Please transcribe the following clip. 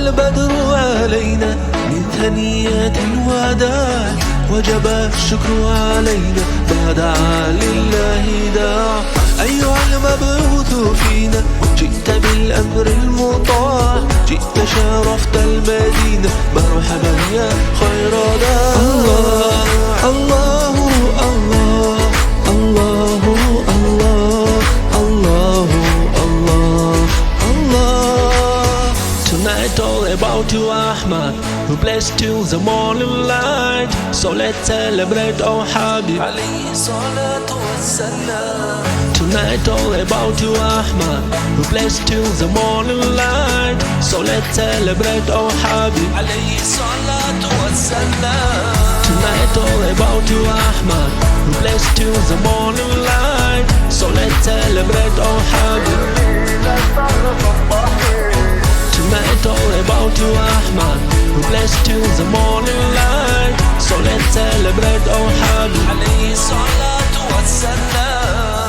البدر علينا من ثنيات الوداع، وجب الشكر علينا ما دعا لله داع. أيها المبعوث فينا جئت بالأمر المطاع، جئت شرفت المدينة مرحبا يا خير داع. الله الله الله الله الله الله الله Allah. Tonight all about you Ahmad, who blessed you the morning light. So let's celebrate our Habib alayhi salatu wassalam. Tonight all about you Ahmad, who blessed you the morning light. So let's celebrate our Habib alayhi salatu wassalam. Tonight all about you Ahmad, who blessed you the morning light. So let's celebrate our Habib. Tonight all about you Ahmad, who blessed you the morning light. So let's celebrate our Habib alayhi salatu wassalam.